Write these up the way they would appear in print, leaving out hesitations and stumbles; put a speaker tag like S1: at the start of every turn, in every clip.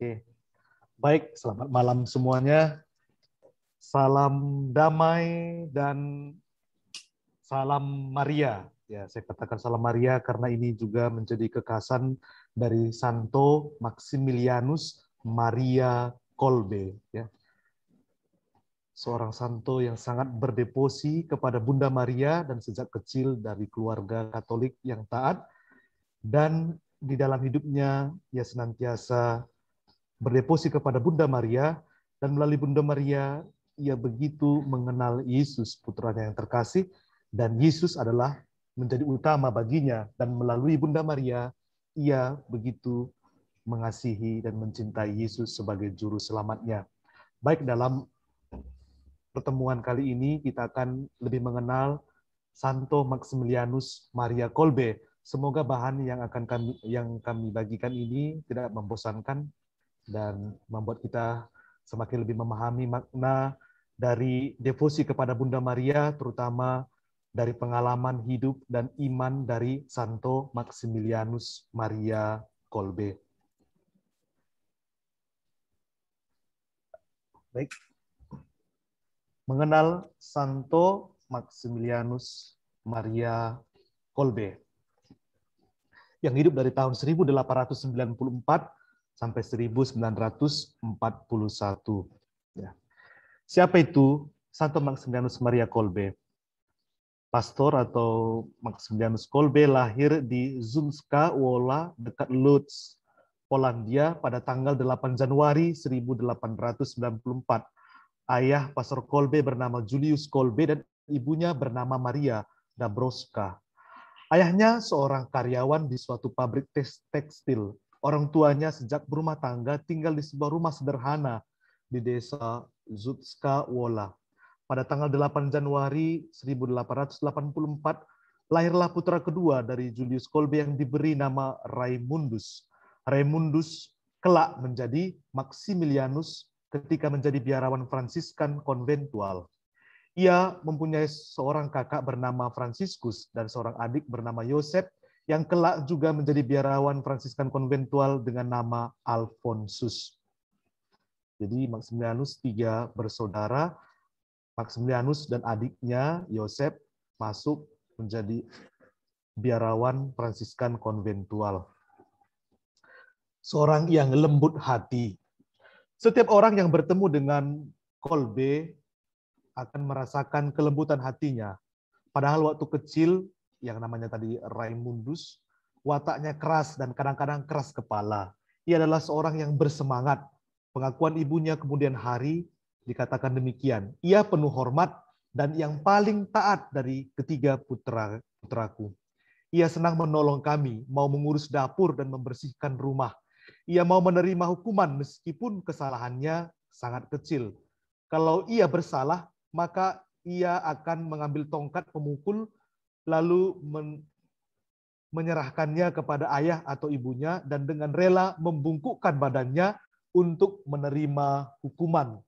S1: Oke, baik, selamat malam semuanya. Salam damai dan salam Maria. Ya, saya katakan salam Maria karena ini juga menjadi kekhasan dari Santo Maximilianus Maria Kolbe. Ya. Seorang santo yang sangat berdevosi kepada Bunda Maria dan sejak kecil dari keluarga Katolik yang taat. Dan di dalam hidupnya ia senantiasa berdevosi kepada Bunda Maria, dan melalui Bunda Maria ia begitu mengenal Yesus, putranya yang terkasih, dan Yesus adalah menjadi utama baginya, dan melalui Bunda Maria ia begitu mengasihi dan mencintai Yesus sebagai juru selamatnya. Baik, dalam pertemuan kali ini kita akan lebih mengenal Santo Maximilianus Maria Kolbe. Semoga bahan yang kami bagikan ini tidak membosankan dan membuat kita semakin lebih memahami makna dari devosi kepada Bunda Maria, terutama dari pengalaman hidup dan iman dari Santo Maximilianus Maria Kolbe. Baik. Mengenal Santo Maximilianus Maria Kolbe yang hidup dari tahun 1894 sampai 1941. Ya. Siapa itu Santo Maximilianus Maria Kolbe? Pastor atau Maximilianus Kolbe lahir di Zumska Wola dekat Lutz, Polandia pada tanggal 8 Januari 1894. Ayah Pastor Kolbe bernama Julius Kolbe dan ibunya bernama Maria Dabrowska. Ayahnya seorang karyawan di suatu pabrik tekstil. Orang tuanya sejak berumah tangga tinggal di sebuah rumah sederhana di desa Zutska Wola. Pada tanggal 8 Januari 1884, lahirlah putra kedua dari Julius Kolbe yang diberi nama Raimundus. Raimundus kelak menjadi Maximilianus ketika menjadi biarawan Fransiskan konventual. Ia mempunyai seorang kakak bernama Franciscus dan seorang adik bernama Yosef yang kelak juga menjadi biarawan Fransiskan konventual dengan nama Alfonsus. Jadi Maximilianus 3 bersaudara, Maximilianus dan adiknya Yosef masuk menjadi biarawan Fransiskan konventual. Seorang yang lembut hati. Setiap orang yang bertemu dengan Kolbe akan merasakan kelembutan hatinya. Padahal waktu kecil, yang namanya tadi Raimundus, wataknya keras dan kadang-kadang keras kepala. Ia adalah seorang yang bersemangat. Pengakuan ibunya kemudian hari dikatakan demikian. Ia penuh hormat dan yang paling taat dari ketiga putraku. Ia senang menolong kami, mau mengurus dapur dan membersihkan rumah. Ia mau menerima hukuman meskipun kesalahannya sangat kecil. Kalau ia bersalah, maka ia akan mengambil tongkat pemukul lalu menyerahkannya kepada ayah atau ibunya dan dengan rela membungkukkan badannya untuk menerima hukuman.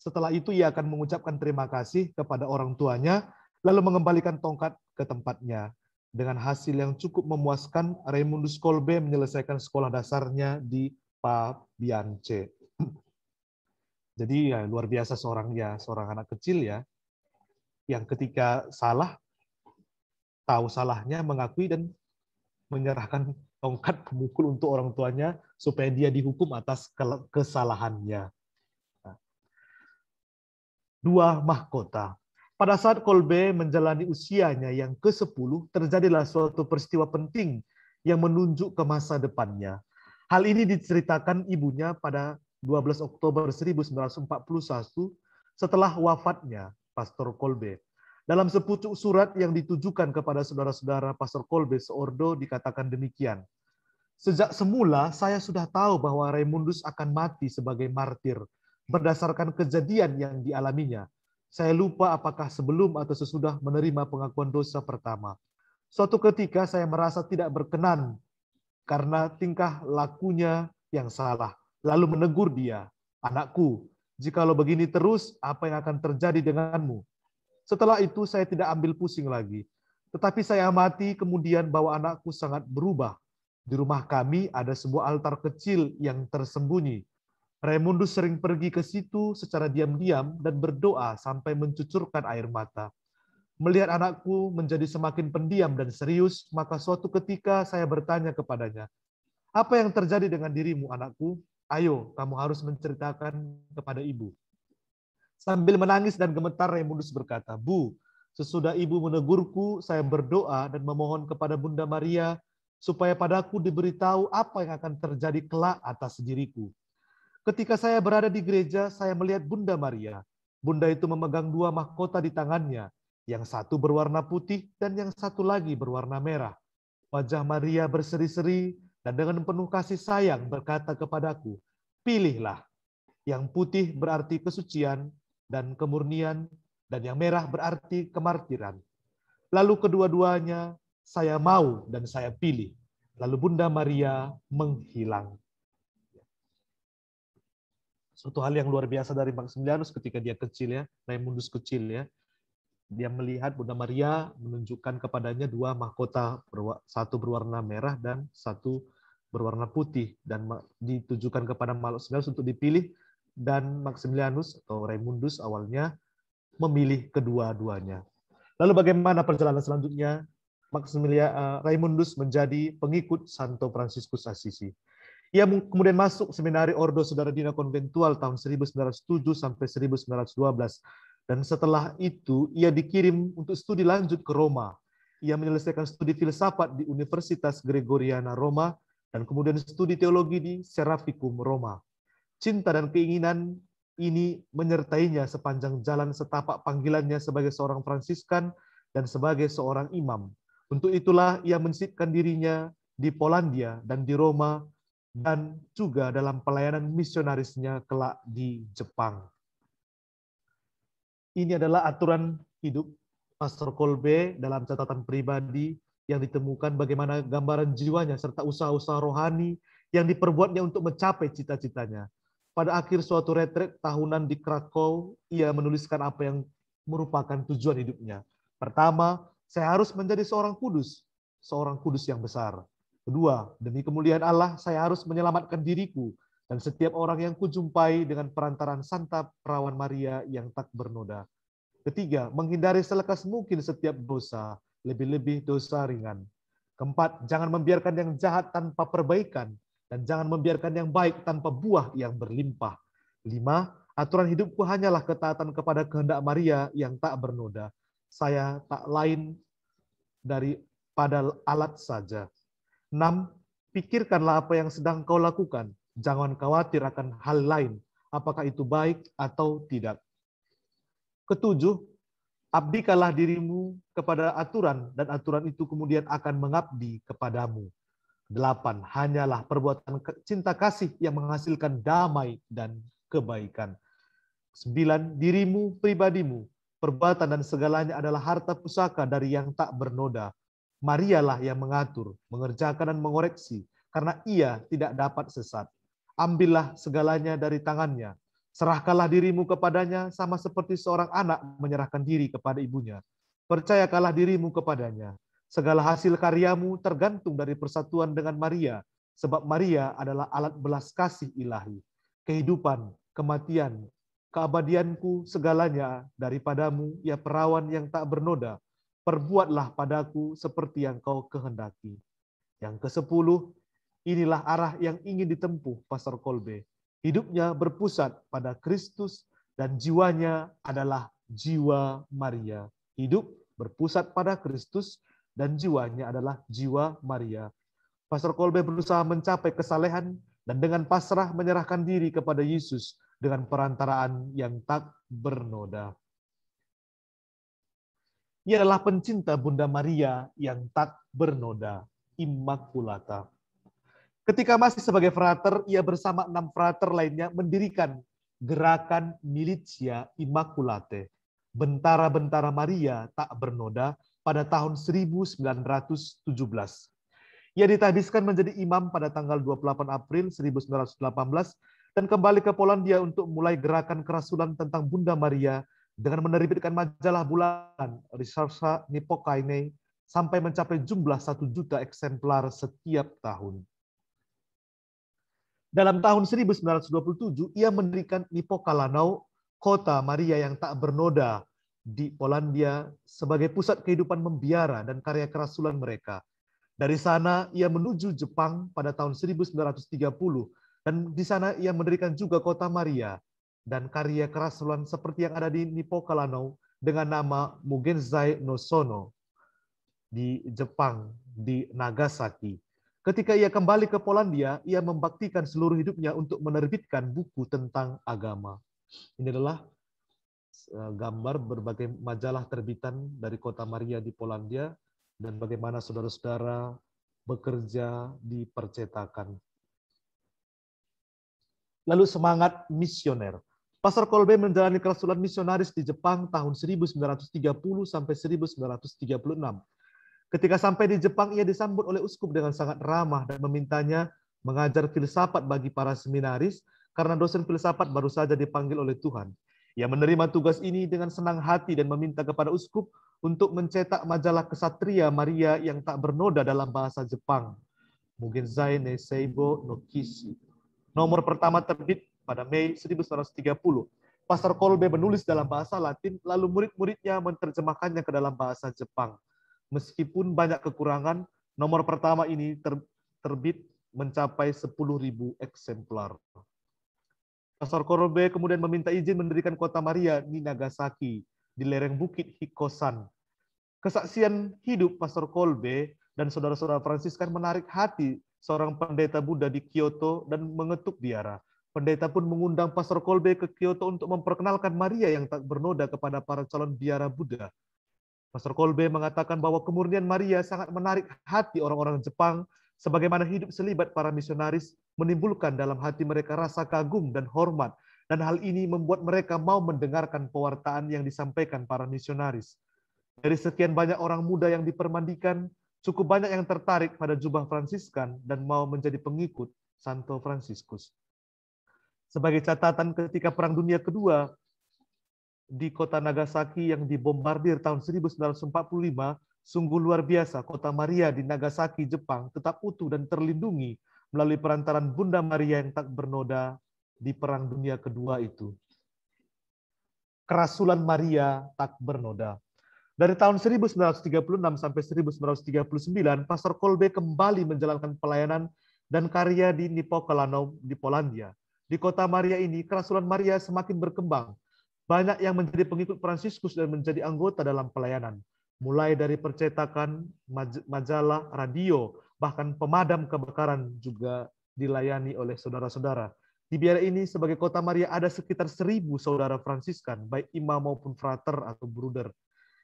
S1: Setelah itu ia akan mengucapkan terima kasih kepada orang tuanya lalu mengembalikan tongkat ke tempatnya. Dengan hasil yang cukup memuaskan, Raimundus Kolbe menyelesaikan sekolah dasarnya di Pabiance. Jadi ya, luar biasa seorang anak kecil ya, yang ketika salah, tahu salahnya, mengakui dan menyerahkan tongkat pemukul untuk orang tuanya supaya dia dihukum atas kesalahannya. 2 mahkota. Pada saat Kolbe menjalani usianya yang ke-10, terjadilah suatu peristiwa penting yang menunjuk ke masa depannya. Hal ini diceritakan ibunya pada 12 Oktober 1941 setelah wafatnya Pastor Kolbe. Dalam sepucuk surat yang ditujukan kepada saudara-saudara Pastor Kolbe seordo dikatakan demikian. Sejak semula saya sudah tahu bahwa Raimundus akan mati sebagai martir berdasarkan kejadian yang dialaminya. Saya lupa apakah sebelum atau sesudah menerima pengakuan dosa pertama. Suatu ketika saya merasa tidak berkenan karena tingkah lakunya yang salah. Lalu menegur dia, "Anakku, jikalau begini terus, apa yang akan terjadi denganmu?" Setelah itu saya tidak ambil pusing lagi. Tetapi saya amati kemudian bahwa anakku sangat berubah. Di rumah kami ada sebuah altar kecil yang tersembunyi. Raimundus sering pergi ke situ secara diam-diam dan berdoa sampai mencucurkan air mata. Melihat anakku menjadi semakin pendiam dan serius, maka suatu ketika saya bertanya kepadanya, "Apa yang terjadi dengan dirimu, anakku? Ayo, kamu harus menceritakan kepada ibu." Sambil menangis dan gemetar, Raimundus berkata, "Bu, sesudah ibu menegurku, saya berdoa dan memohon kepada Bunda Maria supaya padaku diberitahu apa yang akan terjadi kelak atas diriku. Ketika saya berada di gereja, saya melihat Bunda Maria. Bunda itu memegang dua mahkota di tangannya, yang satu berwarna putih dan yang satu lagi berwarna merah. Wajah Maria berseri-seri dan dengan penuh kasih sayang berkata kepadaku, 'Pilihlah. Yang putih berarti kesucian dan kemurnian, dan yang merah berarti kemartiran.' Lalu kedua-duanya saya mau dan saya pilih. Lalu Bunda Maria menghilang." Suatu hal yang luar biasa dari Maximilianus ketika dia kecil ya, Raimundus kecil ya. Dia melihat Bunda Maria menunjukkan kepadanya dua mahkota, satu berwarna merah dan satu berwarna putih, dan ditujukan kepada Maximilianus untuk dipilih, dan Maximilianus atau Raimundus awalnya memilih kedua-duanya. Lalu bagaimana perjalanan selanjutnya? Raimundus menjadi pengikut Santo Fransiskus Assisi. Ia kemudian masuk seminari Ordo Sudaradina Konventual tahun 1907 sampai 1912. Dan setelah itu ia dikirim untuk studi lanjut ke Roma. Ia menyelesaikan studi filsafat di Universitas Gregoriana Roma dan kemudian studi teologi di Seraficum Roma. Cinta dan keinginan ini menyertainya sepanjang jalan setapak panggilannya sebagai seorang Fransiskan dan sebagai seorang imam. Untuk itulah ia mensibukkan dirinya di Polandia dan di Roma, dan juga dalam pelayanan misionarisnya kelak di Jepang. Ini adalah aturan hidup Pastor Kolbe dalam catatan pribadi yang ditemukan bagaimana gambaran jiwanya serta usaha-usaha rohani yang diperbuatnya untuk mencapai cita-citanya. Pada akhir suatu retret tahunan di Krakow, ia menuliskan apa yang merupakan tujuan hidupnya. Pertama, saya harus menjadi seorang kudus yang besar. Kedua, demi kemuliaan Allah, saya harus menyelamatkan diriku dan setiap orang yang kujumpai dengan perantaraan Santa Perawan Maria yang tak bernoda. Ketiga, menghindari selekas mungkin setiap dosa, lebih-lebih dosa ringan. Keempat, jangan membiarkan yang jahat tanpa perbaikan, dan jangan membiarkan yang baik tanpa buah yang berlimpah. 5, aturan hidupku hanyalah ketaatan kepada kehendak Maria yang tak bernoda. Saya tak lain daripada alat saja. 6, pikirkanlah apa yang sedang kau lakukan. Jangan khawatir akan hal lain, apakah itu baik atau tidak. 7, abdikanlah dirimu kepada aturan, dan aturan itu kemudian akan mengabdi kepadamu. 8, hanyalah perbuatan cinta kasih yang menghasilkan damai dan kebaikan. 9, dirimu, pribadimu, perbuatan dan segalanya adalah harta pusaka dari yang tak bernoda. Marialah yang mengatur, mengerjakan dan mengoreksi, karena ia tidak dapat sesat. Ambillah segalanya dari tangannya. Serahkanlah dirimu kepadanya sama seperti seorang anak menyerahkan diri kepada ibunya. Percayakanlah dirimu kepadanya. Segala hasil karyamu tergantung dari persatuan dengan Maria, sebab Maria adalah alat belas kasih ilahi. Kehidupan, kematian, keabadianku segalanya daripadamu, ya perawan yang tak bernoda. Perbuatlah padaku seperti yang kau kehendaki. Yang ke-10, inilah arah yang ingin ditempuh Pastor Kolbe. Hidupnya berpusat pada Kristus dan jiwanya adalah jiwa Maria. Hidup berpusat pada Kristus dan jiwanya adalah jiwa Maria. Pastor Kolbe berusaha mencapai kesalehan dan dengan pasrah menyerahkan diri kepada Yesus dengan perantaraan yang tak bernoda. Ia adalah pencinta Bunda Maria yang tak bernoda, Immaculata. Ketika masih sebagai frater, ia bersama 6 frater lainnya mendirikan gerakan Militia Immaculate, Bentara-Bentara Maria tak bernoda, pada tahun 1917. Ia ditahbiskan menjadi imam pada tanggal 28 April 1918 dan kembali ke Polandia untuk mulai gerakan kerasulan tentang Bunda Maria dengan menerbitkan majalah bulanan Rycerza Niepokalnej sampai mencapai jumlah 1 juta eksemplar setiap tahun. Dalam tahun 1927, ia mendirikan Niepokalanów, kota Maria yang tak bernoda di Polandia, sebagai pusat kehidupan membiara dan karya kerasulan mereka. Dari sana ia menuju Jepang pada tahun 1930, dan di sana ia mendirikan juga kota Maria dan karya kerasulan seperti yang ada di Niepokalanów dengan nama Mugenzai no Sono di Jepang, di Nagasaki. Ketika ia kembali ke Polandia, ia membaktikan seluruh hidupnya untuk menerbitkan buku tentang agama. Ini adalah gambar berbagai majalah terbitan dari kota Maria di Polandia dan bagaimana saudara-saudara bekerja di percetakan. Lalu semangat misioner. Pastor Kolbe menjalani kerasulan misionaris di Jepang tahun 1930 sampai 1936. Ketika sampai di Jepang, ia disambut oleh uskup dengan sangat ramah dan memintanya mengajar filsafat bagi para seminaris karena dosen filsafat baru saja dipanggil oleh Tuhan. Ia menerima tugas ini dengan senang hati dan meminta kepada uskup untuk mencetak majalah Kesatria Maria yang tak bernoda dalam bahasa Jepang. Mugenzai ne Seibo no Kishi. Nomor pertama terbit pada Mei 1930. Pastor Kolbe menulis dalam bahasa Latin, lalu murid-muridnya menerjemahkannya ke dalam bahasa Jepang. Meskipun banyak kekurangan, nomor pertama ini terbit mencapai 10.000 eksemplar. Pastor Kolbe kemudian meminta izin mendirikan kota Maria di Nagasaki, di lereng bukit Hikosan. Kesaksian hidup Pastor Kolbe dan saudara-saudara Fransiskan menarik hati seorang pendeta Buddha di Kyoto dan mengetuk biara. Pendeta pun mengundang Pastor Kolbe ke Kyoto untuk memperkenalkan Maria yang tak bernoda kepada para calon biara Buddha. Pastor Kolbe mengatakan bahwa kemurnian Maria sangat menarik hati orang-orang Jepang, sebagaimana hidup selibat para misionaris menimbulkan dalam hati mereka rasa kagum dan hormat, dan hal ini membuat mereka mau mendengarkan pewartaan yang disampaikan para misionaris. Dari sekian banyak orang muda yang dipermandikan, cukup banyak yang tertarik pada jubah Fransiskan dan mau menjadi pengikut Santo Fransiskus. Sebagai catatan, ketika Perang Dunia Kedua di kota Nagasaki yang dibombardir tahun 1945, sungguh luar biasa kota Maria di Nagasaki, Jepang tetap utuh dan terlindungi melalui perantaran Bunda Maria yang tak bernoda di Perang Dunia Kedua itu. Kerasulan Maria tak bernoda. Dari tahun 1936 sampai 1939, Pastor Kolbe kembali menjalankan pelayanan dan karya di Niepokalanów di Polandia. Di kota Maria ini, kerasulan Maria semakin berkembang. Banyak yang menjadi pengikut Fransiskus dan menjadi anggota dalam pelayanan. Mulai dari percetakan, majalah, radio, bahkan pemadam kebakaran juga dilayani oleh saudara-saudara. Di biara ini sebagai kota Maria ada sekitar 1.000 saudara Fransiskan, baik imam maupun frater atau bruder.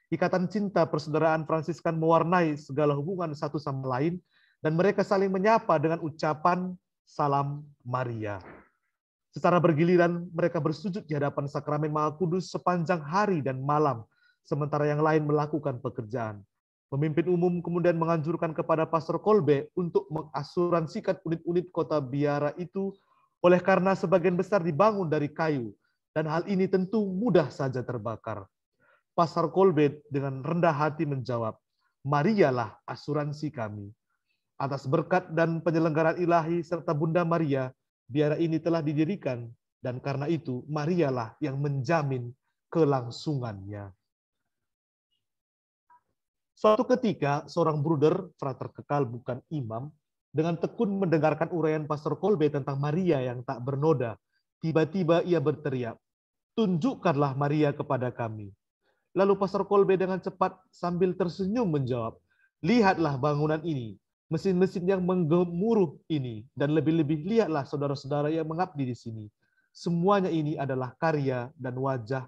S1: Ikatan cinta persaudaraan Fransiskan mewarnai segala hubungan satu sama lain, dan mereka saling menyapa dengan ucapan Salam Maria. Secara bergiliran, mereka bersujud di hadapan sakramen Maha Kudus sepanjang hari dan malam, sementara yang lain melakukan pekerjaan. Pemimpin umum kemudian menganjurkan kepada Pastor Kolbe untuk mengasuransikan unit-unit kota biara itu, oleh karena sebagian besar dibangun dari kayu, dan hal ini tentu mudah saja terbakar. Pastor Kolbe dengan rendah hati menjawab, Marialah asuransi kami. Atas berkat dan penyelenggaraan ilahi serta Bunda Maria, biara ini telah didirikan, dan karena itu Marialah yang menjamin kelangsungannya. Suatu ketika, seorang bruder, frater kekal bukan imam, dengan tekun mendengarkan uraian Pastor Kolbe tentang Maria yang tak bernoda, tiba-tiba ia berteriak, tunjukkanlah Maria kepada kami. Lalu Pastor Kolbe dengan cepat sambil tersenyum menjawab, lihatlah bangunan ini, mesin-mesin yang menggemuruh ini, dan lebih-lebih lihatlah saudara-saudara yang mengabdi di sini. Semuanya ini adalah karya dan wajah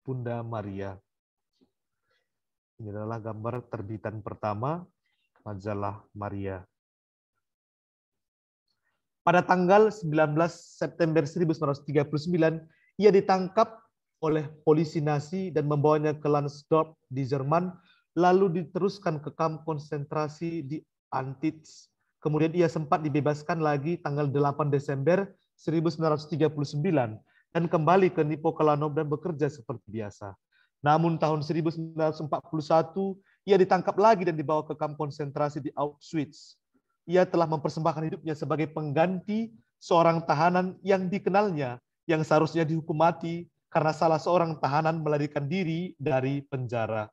S1: Bunda Maria. Ini adalah gambar terbitan pertama majalah Maria. Pada tanggal 19 September 1939, ia ditangkap oleh polisi Nazi dan membawanya ke Lansdorp di Jerman, lalu diteruskan ke kamp konsentrasi di Antibes. Kemudian ia sempat dibebaskan lagi tanggal 8 Desember 1939 dan kembali ke Niepokalanów dan bekerja seperti biasa. Namun tahun 1941 Ia ditangkap lagi dan dibawa ke kamp konsentrasi di Auschwitz. Ia telah mempersembahkan hidupnya sebagai pengganti seorang tahanan yang dikenalnya, yang seharusnya dihukum mati karena salah seorang tahanan melarikan diri dari penjara.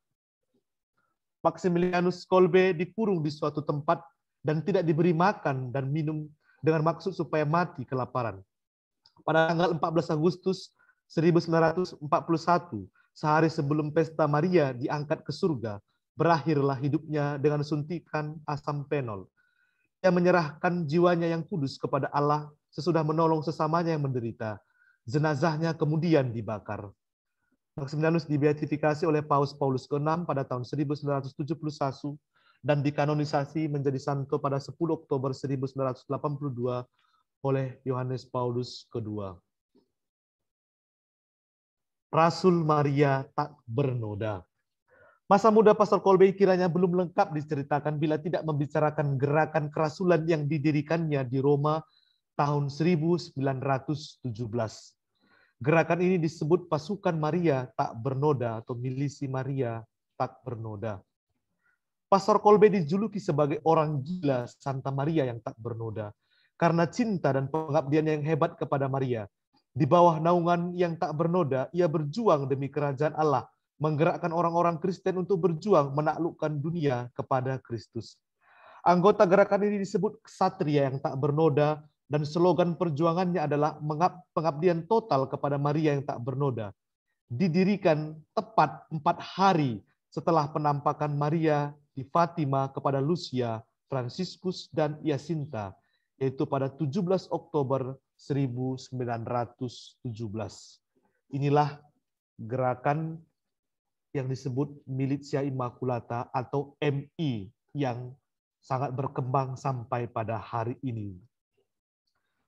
S1: Maximilianus Kolbe dikurung di suatu tempat dan tidak diberi makan dan minum dengan maksud supaya mati kelaparan. Pada tanggal 14 Agustus 1941, sehari sebelum pesta Maria diangkat ke surga, berakhirlah hidupnya dengan suntikan asam penol. Ia menyerahkan jiwanya yang kudus kepada Allah sesudah menolong sesamanya yang menderita. Jenazahnya kemudian dibakar. Maximilianus dibeatifikasi oleh Paus Paulus ke-6 pada tahun 1971 dan dikanonisasi menjadi santo pada 10 Oktober 1982 oleh Yohanes Paulus II. Rasul Maria tak bernoda. Masa muda Pastor Kolbe kiranya belum lengkap diceritakan bila tidak membicarakan gerakan kerasulan yang didirikannya di Roma tahun 1917. Gerakan ini disebut pasukan Maria tak bernoda atau milisi Maria tak bernoda. Pastor Kolbe dijuluki sebagai orang gila Santa Maria yang tak bernoda karena cinta dan pengabdian yang hebat kepada Maria. Di bawah naungan yang tak bernoda, ia berjuang demi kerajaan Allah, menggerakkan orang-orang Kristen untuk berjuang menaklukkan dunia kepada Kristus. Anggota gerakan ini disebut ksatria yang tak bernoda, dan slogan perjuangannya adalah pengabdian total kepada Maria yang tak bernoda. Didirikan tepat 4 hari setelah penampakan Maria di Fatima kepada Lucia, Fransiskus, dan Jacinta, yaitu pada 17 Oktober 1917. Inilah gerakan yang disebut Militia Immaculata atau MI yang sangat berkembang sampai pada hari ini.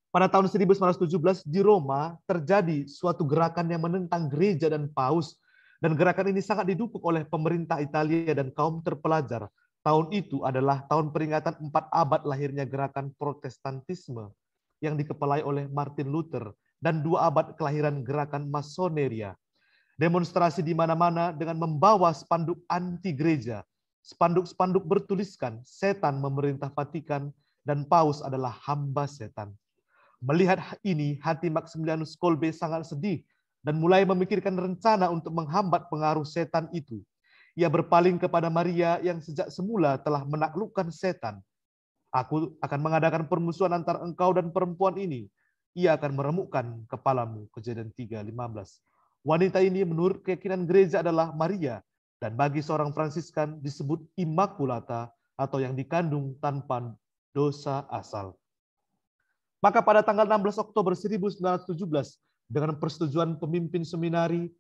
S1: Pada tahun 1917 di Roma terjadi suatu gerakan yang menentang gereja dan paus, dan gerakan ini sangat didukung oleh pemerintah Italia dan kaum terpelajar. Tahun itu adalah tahun peringatan 4 abad lahirnya gerakan Protestantisme yang dikepalai oleh Martin Luther dan 2 abad kelahiran gerakan Masoneria. Demonstrasi di mana-mana dengan membawa spanduk anti gereja. Spanduk-spanduk bertuliskan setan memerintah Vatikan dan paus adalah hamba setan. Melihat ini, hati Maximilianus Kolbe sangat sedih dan mulai memikirkan rencana untuk menghambat pengaruh setan itu. Ia berpaling kepada Maria yang sejak semula telah menaklukkan setan. Aku akan mengadakan permusuhan antara engkau dan perempuan ini. Ia akan meremukkan kepalamu. Kejadian 3:15. Wanita ini menurut keyakinan gereja adalah Maria, dan bagi seorang Fransiskan disebut Immaculata atau yang dikandung tanpa dosa asal. Maka pada tanggal 16 Oktober 1917, dengan persetujuan pemimpin seminari,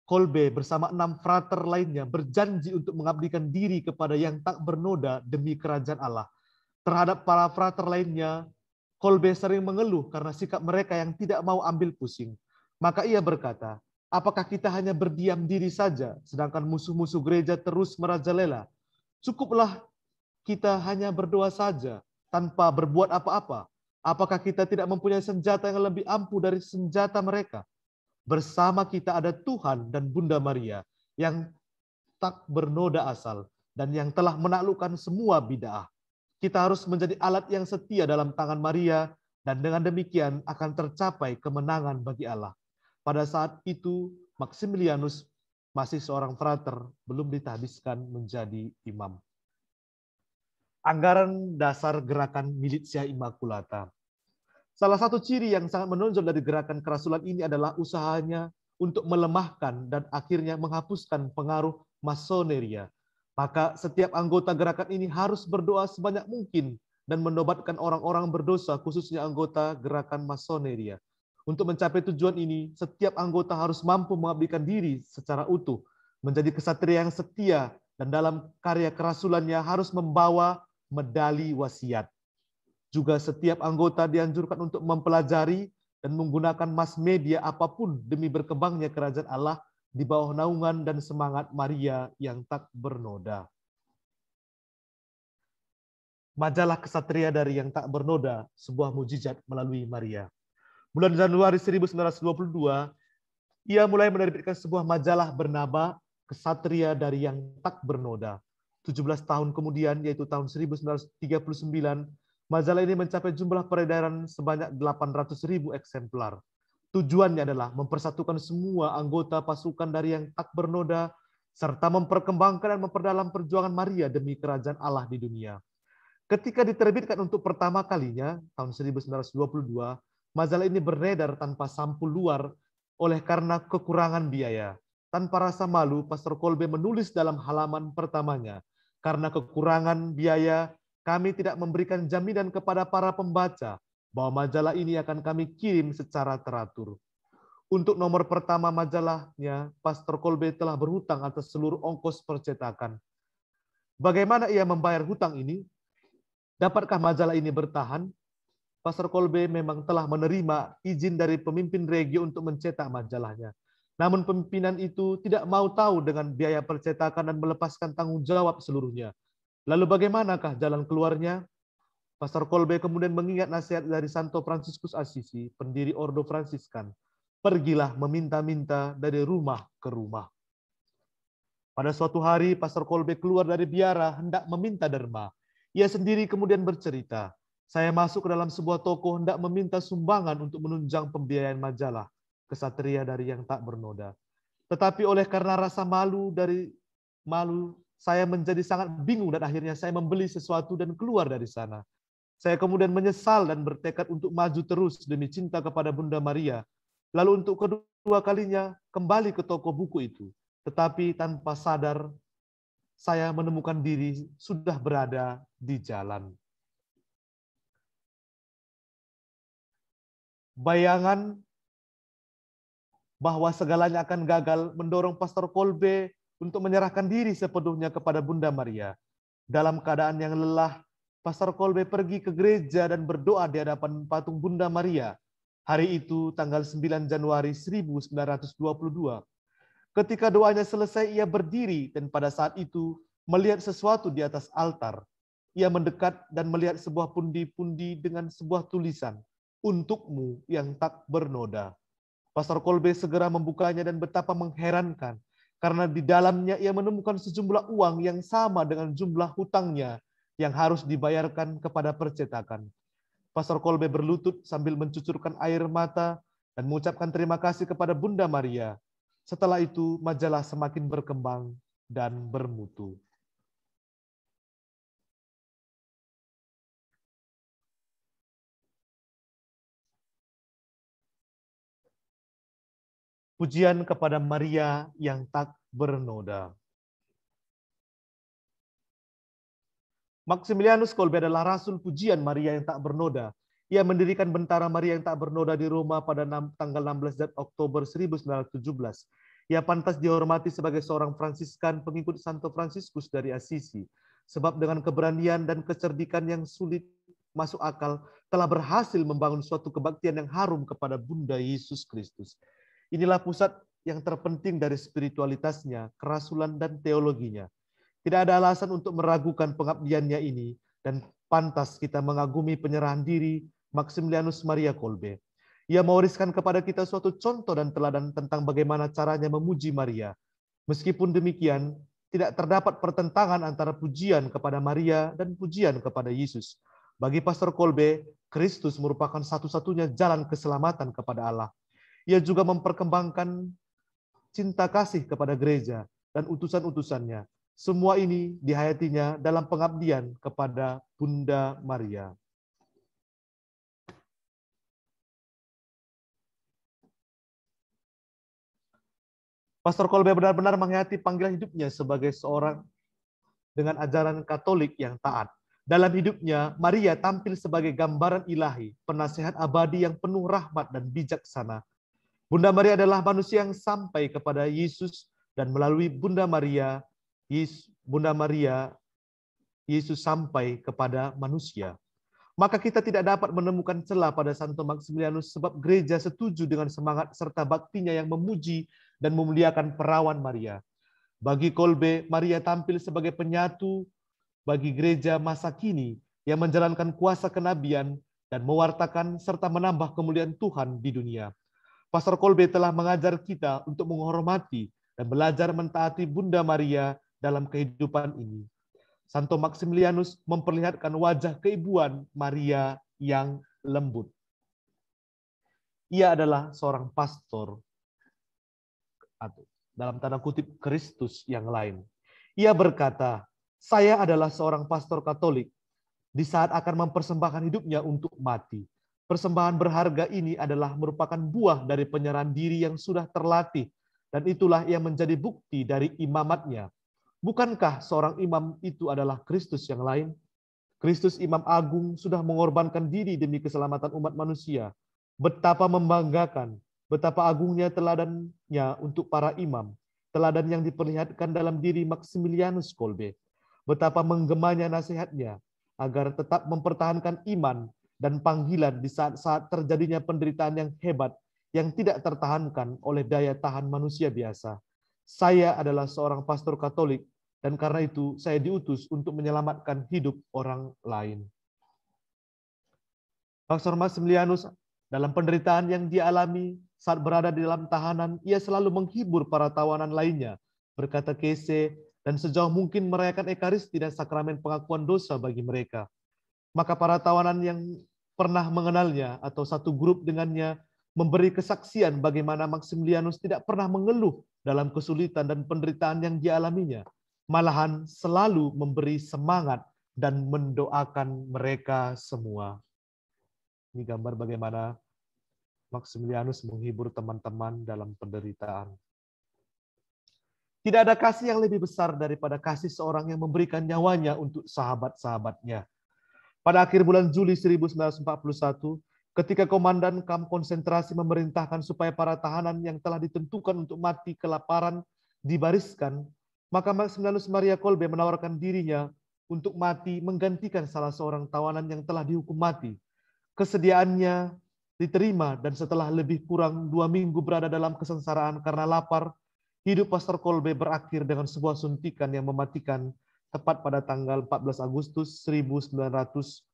S1: Kolbe bersama 6 frater lainnya berjanji untuk mengabdikan diri kepada yang tak bernoda demi kerajaan Allah. Terhadap para frater lainnya, Kolbe sering mengeluh karena sikap mereka yang tidak mau ambil pusing. Maka ia berkata, apakah kita hanya berdiam diri saja, sedangkan musuh-musuh gereja terus merajalela? Cukuplah kita hanya berdoa saja, tanpa berbuat apa-apa. Apakah kita tidak mempunyai senjata yang lebih ampuh dari senjata mereka? Bersama kita ada Tuhan dan Bunda Maria yang tak bernoda asal dan yang telah menaklukkan semua bid'ah. Kita harus menjadi alat yang setia dalam tangan Maria dan dengan demikian akan tercapai kemenangan bagi Allah. Pada saat itu Maximilianus masih seorang frater, belum ditahbiskan menjadi imam. Anggaran dasar gerakan Militia Immaculata. Salah satu ciri yang sangat menonjol dari gerakan kerasulan ini adalah usahanya untuk melemahkan dan akhirnya menghapuskan pengaruh Masoneria. Maka setiap anggota gerakan ini harus berdoa sebanyak mungkin dan menobatkan orang-orang berdosa, khususnya anggota gerakan Masoneria. Untuk mencapai tujuan ini, setiap anggota harus mampu mengabdikan diri secara utuh, menjadi ksatria yang setia, dan dalam karya kerasulannya harus membawa medali wasiat. Juga setiap anggota dianjurkan untuk mempelajari dan menggunakan mass media apapun demi berkembangnya kerajaan Allah di bawah naungan dan semangat Maria yang tak bernoda. Majalah Ksatria dari yang tak bernoda, sebuah mujizat melalui Maria. Bulan Januari 1922, ia mulai menerbitkan sebuah majalah bernama Ksatria dari yang tak bernoda. 17 tahun kemudian, yaitu tahun 1939, majalah ini mencapai jumlah peredaran sebanyak 800.000 eksemplar. Tujuannya adalah mempersatukan semua anggota pasukan dari yang tak bernoda, serta memperkembangkan dan memperdalam perjuangan Maria demi kerajaan Allah di dunia. Ketika diterbitkan untuk pertama kalinya, tahun 1922, majalah ini beredar tanpa sampul luar oleh karena kekurangan biaya. Tanpa rasa malu, Pastor Kolbe menulis dalam halaman pertamanya, karena kekurangan biaya, kami tidak memberikan jaminan kepada para pembaca bahwa majalah ini akan kami kirim secara teratur. Untuk nomor pertama majalahnya, Pastor Kolbe telah berhutang atas seluruh ongkos percetakan. Bagaimana ia membayar hutang ini? Dapatkah majalah ini bertahan? Pastor Kolbe memang telah menerima izin dari pemimpin regio untuk mencetak majalahnya. Namun pimpinan itu tidak mau tahu dengan biaya percetakan dan melepaskan tanggung jawab seluruhnya. Lalu bagaimanakah jalan keluarnya? Pastor Kolbe kemudian mengingat nasihat dari Santo Fransiskus Assisi, pendiri Ordo Fransiskan. Pergilah meminta-minta dari rumah ke rumah. Pada suatu hari, Pastor Kolbe keluar dari biara hendak meminta derma. Ia sendiri kemudian bercerita, saya masuk ke dalam sebuah toko hendak meminta sumbangan untuk menunjang pembiayaan majalah Kesatria dari yang tak bernoda. Tetapi oleh karena rasa malu, saya menjadi sangat bingung dan akhirnya saya membeli sesuatu dan keluar dari sana. Saya kemudian menyesal dan bertekad untuk maju terus demi cinta kepada Bunda Maria. Lalu untuk kedua kalinya kembali ke toko buku itu. Tetapi tanpa sadar, saya menemukan diri sudah berada di jalan. Bayangan bahwa segalanya akan gagal mendorong Pastor Kolbe untuk menyerahkan diri sepenuhnya kepada Bunda Maria. Dalam keadaan yang lelah, Pastor Kolbe pergi ke gereja dan berdoa di hadapan patung Bunda Maria. Hari itu tanggal 9 Januari 1922. Ketika doanya selesai, ia berdiri dan pada saat itu melihat sesuatu di atas altar. Ia mendekat dan melihat sebuah pundi-pundi dengan sebuah tulisan, untukmu yang tak bernoda. Pastor Kolbe segera membukanya dan betapa mengherankan, karena di dalamnya ia menemukan sejumlah uang yang sama dengan jumlah hutangnya yang harus dibayarkan kepada percetakan. Pastor Kolbe berlutut sambil mencucurkan air mata dan mengucapkan terima kasih kepada Bunda Maria. Setelah itu, majalah semakin berkembang dan bermutu. Pujian kepada Maria yang tak bernoda. Maximilianus Kolbe adalah rasul pujian Maria yang tak bernoda. Ia mendirikan Bentara Maria yang tak bernoda di Roma pada tanggal 16 Oktober 1917. Ia pantas dihormati sebagai seorang Fransiskan pengikut Santo Fransiskus dari Assisi, sebab dengan keberanian dan kecerdikan yang sulit masuk akal telah berhasil membangun suatu kebaktian yang harum kepada Bunda Yesus Kristus. Inilah pusat yang terpenting dari spiritualitasnya, kerasulan dan teologinya. Tidak ada alasan untuk meragukan pengabdiannya ini dan pantas kita mengagumi penyerahan diri Maximilianus Maria Kolbe. Ia mewariskan kepada kita suatu contoh dan teladan tentang bagaimana caranya memuji Maria. Meskipun demikian, tidak terdapat pertentangan antara pujian kepada Maria dan pujian kepada Yesus. Bagi Pastor Kolbe, Kristus merupakan satu-satunya jalan keselamatan kepada Allah. Ia juga memperkembangkan cinta kasih kepada gereja dan utusan-utusannya. Semua ini dihayatinya dalam pengabdian kepada Bunda Maria. Pastor Kolbe benar-benar menghayati panggilan hidupnya sebagai seorang dengan ajaran Katolik yang taat. Dalam hidupnya, Maria tampil sebagai gambaran ilahi, penasehat abadi yang penuh rahmat dan bijaksana. Bunda Maria adalah manusia yang sampai kepada Yesus dan melalui Bunda Maria, Yesus sampai kepada manusia. Maka kita tidak dapat menemukan celah pada Santo Maximilianus sebab gereja setuju dengan semangat serta baktinya yang memuji dan memuliakan perawan Maria. Bagi Kolbe, Maria tampil sebagai penyatu bagi gereja masa kini yang menjalankan kuasa kenabian dan mewartakan serta menambah kemuliaan Tuhan di dunia. Pastor Kolbe telah mengajar kita untuk menghormati dan belajar mentaati Bunda Maria dalam kehidupan ini. Santo Maximilianus memperlihatkan wajah keibuan Maria yang lembut. Ia adalah seorang pastor, atau dalam tanda kutip Kristus yang lain. Ia berkata, saya adalah seorang pastor Katolik di saat akan mempersembahkan hidupnya untuk mati. Persembahan berharga ini adalah merupakan buah dari penyerahan diri yang sudah terlatih, dan itulah yang menjadi bukti dari imamatnya. Bukankah seorang imam itu adalah Kristus yang lain? Kristus Imam Agung sudah mengorbankan diri demi keselamatan umat manusia. Betapa membanggakan, betapa agungnya teladannya untuk para imam. Teladan yang diperlihatkan dalam diri Maximilianus Kolbe. Betapa menggemanya nasihatnya agar tetap mempertahankan iman dan panggilan di saat-saat terjadinya penderitaan yang hebat yang tidak tertahankan oleh daya tahan manusia biasa. Saya adalah seorang pastor Katolik, dan karena itu saya diutus untuk menyelamatkan hidup orang lain. Pastor Maximilianus dalam penderitaan yang dialami saat berada di dalam tahanan, ia selalu menghibur para tawanan lainnya, berkata Kese, dan sejauh mungkin merayakan Ekaristi dan sakramen pengakuan dosa bagi mereka. Maka para tawanan yang pernah mengenalnya atau satu grup dengannya memberi kesaksian bagaimana Maximilianus tidak pernah mengeluh dalam kesulitan dan penderitaan yang dialaminya. Malahan selalu memberi semangat dan mendoakan mereka semua. Ini gambar bagaimana Maximilianus menghibur teman-teman dalam penderitaan. Tidak ada kasih yang lebih besar daripada kasih seorang yang memberikan nyawanya untuk sahabat-sahabatnya. Pada akhir bulan Juli 1941, ketika komandan kamp konsentrasi memerintahkan supaya para tahanan yang telah ditentukan untuk mati kelaparan dibariskan, maka Maximilianus Maria Kolbe menawarkan dirinya untuk mati menggantikan salah seorang tawanan yang telah dihukum mati. Kesediaannya diterima, dan setelah lebih kurang 2 minggu berada dalam kesengsaraan karena lapar, hidup Pastor Kolbe berakhir dengan sebuah suntikan yang mematikan tepat pada tanggal 14 Agustus 1941.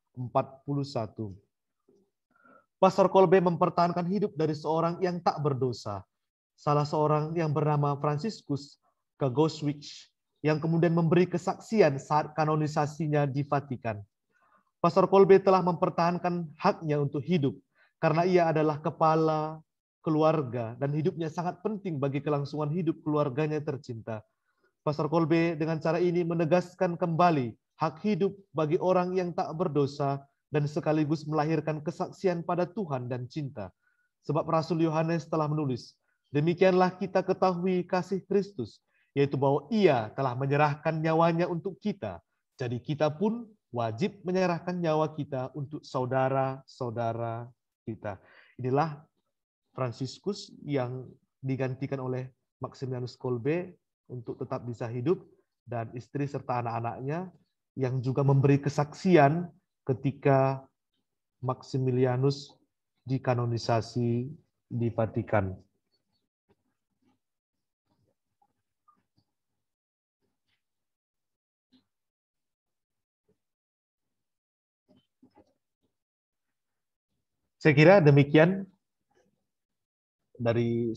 S1: Pastor Kolbe mempertahankan hidup dari seorang yang tak berdosa. Salah seorang yang bernama Franciscus Kagoswicz yang kemudian memberi kesaksian saat kanonisasinya di Vatikan. Pastor Kolbe telah mempertahankan haknya untuk hidup karena ia adalah kepala keluarga dan hidupnya sangat penting bagi kelangsungan hidup keluarganya tercinta. Pastor Kolbe dengan cara ini menegaskan kembali hak hidup bagi orang yang tak berdosa dan sekaligus melahirkan kesaksian pada Tuhan dan cinta. Sebab Rasul Yohanes telah menulis, demikianlah kita ketahui kasih Kristus, yaitu bahwa ia telah menyerahkan nyawanya untuk kita. Jadi kita pun wajib menyerahkan nyawa kita untuk saudara-saudara kita. Inilah Franciscus yang digantikan oleh Maximilianus Kolbe untuk tetap bisa hidup, dan istri serta anak-anaknya yang juga memberi kesaksian ketika Maximilianus dikanonisasi di Vatikan. Saya kira demikian dari